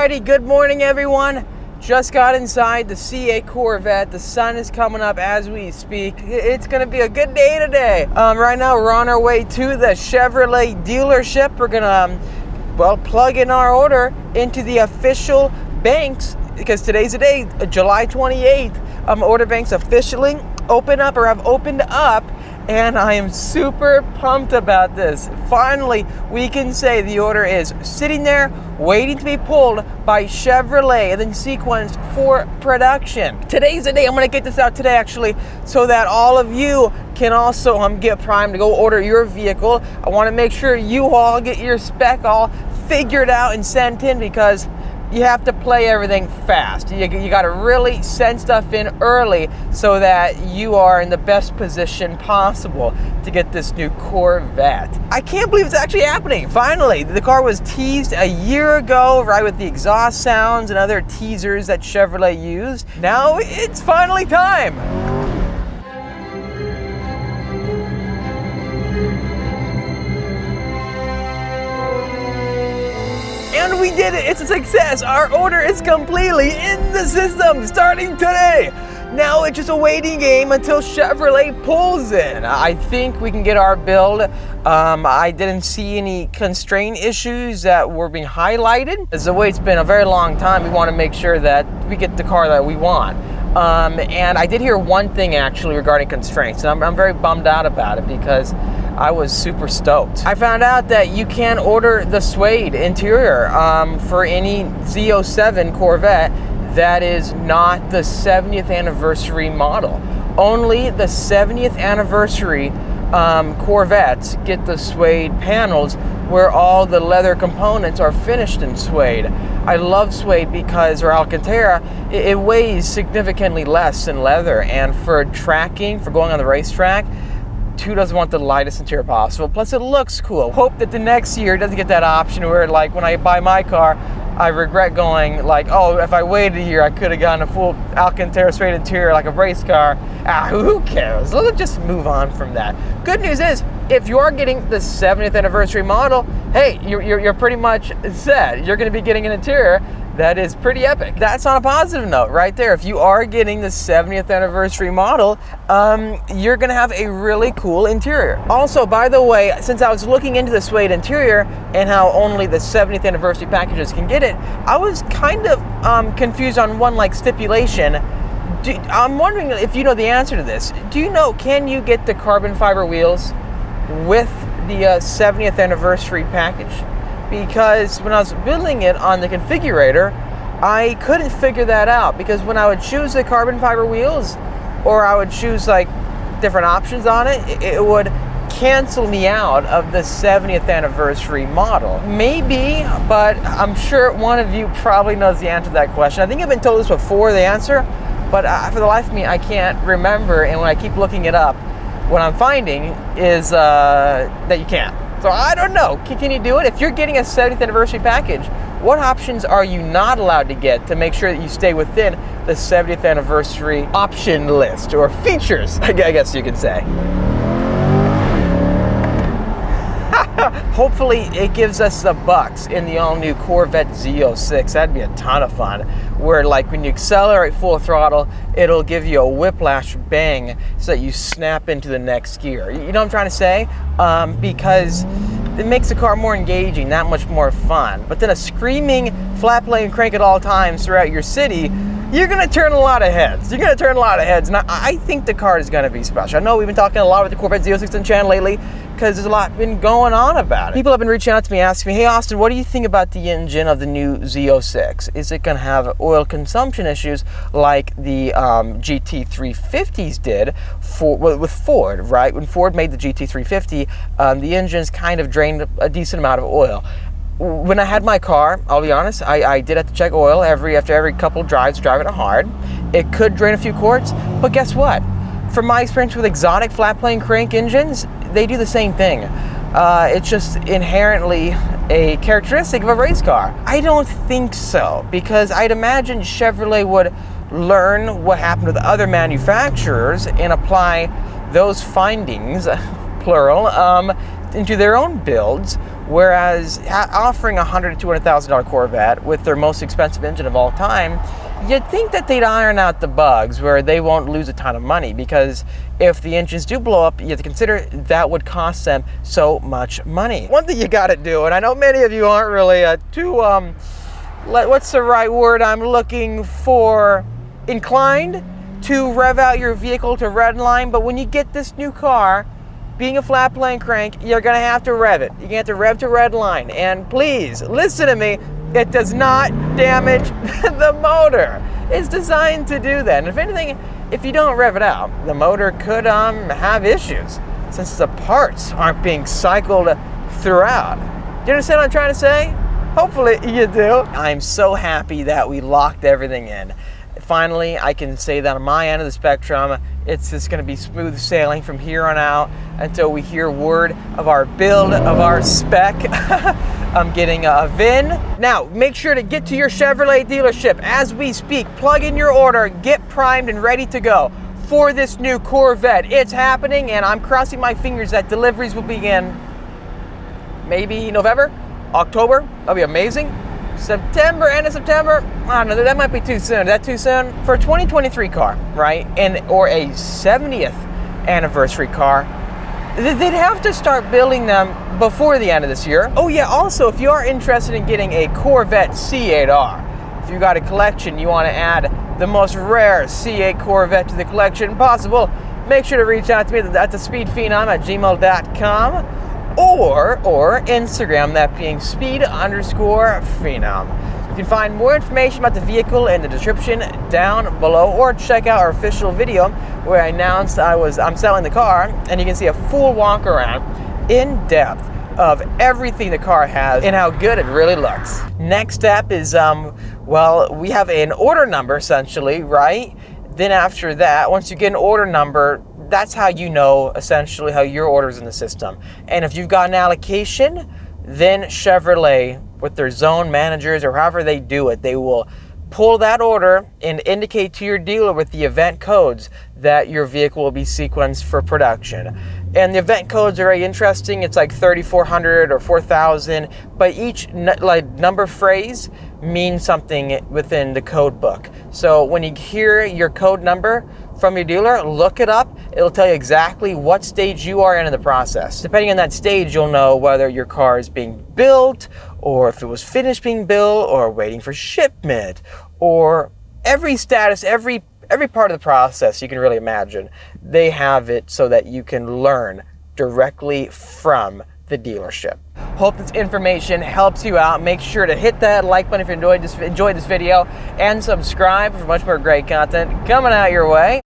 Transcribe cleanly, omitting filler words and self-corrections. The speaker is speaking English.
Alrighty, good morning everyone. Just got inside the C8 Corvette. The sun is coming up as we speak. It's gonna be a good day today. Right now we're on our way to the Chevrolet dealership. We're gonna, plug in our order into the official banks because today's the day, July 28th. Order banks officially have opened up. And I am super pumped about this. Finally, we can say the order is sitting there waiting to be pulled by Chevrolet and then sequenced for production. Today's the day. I'm gonna get this out today actually so that all of you can also get primed to go order your vehicle. I wanna make sure you all get your spec all figured out and sent in because you have to play everything fast. You got to really send stuff in early so that you are in the best position possible to get this new Corvette. I can't believe it's actually happening, finally. The car was teased a year ago, right, with the exhaust sounds and other teasers that Chevrolet used. Now it's finally time. And we did it, it's a success. Our order is completely in the system starting today. Now it's just a waiting game until Chevrolet pulls in. I think we can get our build. I didn't see any constraint issues that were being highlighted. As the wait's been a very long time, we want to make sure that we get the car that we want. And I did hear one thing actually regarding constraints, and I'm very bummed out about it because I was super stoked. I found out that you can order the suede interior for any Z07 Corvette that is not the 70th anniversary model. Only the 70th anniversary Corvettes get the suede panels where all the leather components are finished in suede. I love suede because, or Alcantara, it weighs significantly less than leather, and for tracking, for going on the racetrack, who doesn't want the lightest interior possible? Plus it looks cool. Hope that the next year doesn't get that option where, like, when I buy my car, I regret going like, oh, if I waited a year, I could have gotten a full Alcantara suede interior like a race car. Who cares? Let's just move on from that. Good news is, if you are getting the 70th anniversary model, hey, you're pretty much set. You're going to be getting an interior that is pretty epic. That's on a positive note right there. If you are getting the 70th anniversary model, you're gonna have a really cool interior. Also, by the way, since I was looking into the suede interior and how only the 70th anniversary packages can get it, I was kind of confused on one stipulation. I'm wondering if you know the answer to this. Do you know, can you get the carbon fiber wheels with the 70th anniversary package? Because when I was building it on the configurator, I couldn't figure that out, because when I would choose the carbon fiber wheels or I would choose different options on it, it would cancel me out of the 70th anniversary model. Maybe, but I'm sure one of you probably knows the answer to that question. I think I've been told this before, the answer, but for the life of me, I can't remember, and when I keep looking it up, what I'm finding is that you can't. So I don't know, can you do it? If you're getting a 70th anniversary package, what options are you not allowed to get to make sure that you stay within the 70th anniversary option list, or features, I guess you could say. Hopefully it gives us the bucks in the all-new Corvette Z06. That'd be a ton of fun, where when you accelerate full throttle, it'll give you a whiplash bang so that you snap into the next gear. You know what I'm trying to say? Because it makes the car more engaging, that much more fun. But then a screaming flat plane crank at all times throughout your city, you're gonna turn a lot of heads. You're gonna turn a lot of heads, and I think the car is gonna be special. I know we've been talking a lot about the Corvette Z06 on the channel lately, because there's a lot been going on about it. People have been reaching out to me asking me, hey Austin, what do you think about the engine of the new Z06? Is it going to have oil consumption issues like the GT350s did with Ford, right? When Ford made the GT350, the engines kind of drained a decent amount of oil. When I had my car, I'll be honest, I did have to check oil after every couple drives, driving it hard. It could drain a few quarts, but guess what? From my experience with exotic flat plane crank engines, they do the same thing. It's just inherently a characteristic of a race car. I don't think so, because I'd imagine Chevrolet would learn what happened with other manufacturers and apply those findings plural, into their own builds, whereas offering a $100,000 to $200,000 Corvette with their most expensive engine of all time, you'd think that they'd iron out the bugs where they won't lose a ton of money, because if the engines do blow up, you have to consider that would cost them so much money. One thing you gotta do, and I know many of you aren't really too, what's the right word I'm looking for, inclined to rev out your vehicle to red line, but when you get this new car, being a flat plane crank, you're gonna have to rev it. You're gonna have to rev to red line, and please, listen to me, it does not damage the motor. It's designed to do that. And if anything, if you don't rev it out, the motor could have issues, since the parts aren't being cycled throughout. Do you understand what I'm trying to say? Hopefully you do. I'm so happy that we locked everything in. Finally, I can say that on my end of the spectrum, it's just going to be smooth sailing from here on out until we hear word of our build, of our spec. I'm getting a VIN. Now, make sure to get to your Chevrolet dealership as we speak. Plug in your order, get primed and ready to go for this new Corvette. It's happening, and I'm crossing my fingers that deliveries will begin maybe November, October. That'll be amazing. September, end of September, I don't know, that might be too soon. Is that too soon? For a 2023 car, right, or a 70th anniversary car, they'd have to start building them before the end of this year. Oh yeah, also, if you are interested in getting a Corvette C8.R, if you got a collection, you want to add the most rare C8 Corvette to the collection possible, make sure to reach out to me at thespeedphenom@gmail.com. or Instagram, that being speed_phenom. You can find more information about the vehicle in the description down below, or check out our official video where I announced I'm selling the car, and you can see a full walk around in depth of everything the car has and how good it really looks. Next step is, well, we have an order number essentially, right? Then after that, once you get an order number, that's how you know essentially how your order's in the system. And if you've got an allocation, then Chevrolet, with their zone managers or however they do it, they will pull that order and indicate to your dealer with the event codes that your vehicle will be sequenced for production. And the event codes are very interesting. It's like 3,400 or 4,000, but each number phrase means something within the code book. So when you hear your code number from your dealer, look it up. It'll tell you exactly what stage you are in the process. Depending on that stage, you'll know whether your car is being built, or if it was finished being built, or waiting for shipment, or every status, every part of the process you can really imagine. They have it so that you can learn directly from the dealership. Hope this information helps you out. Make sure to hit that like button if you enjoyed this video, and subscribe for much more great content coming out your way.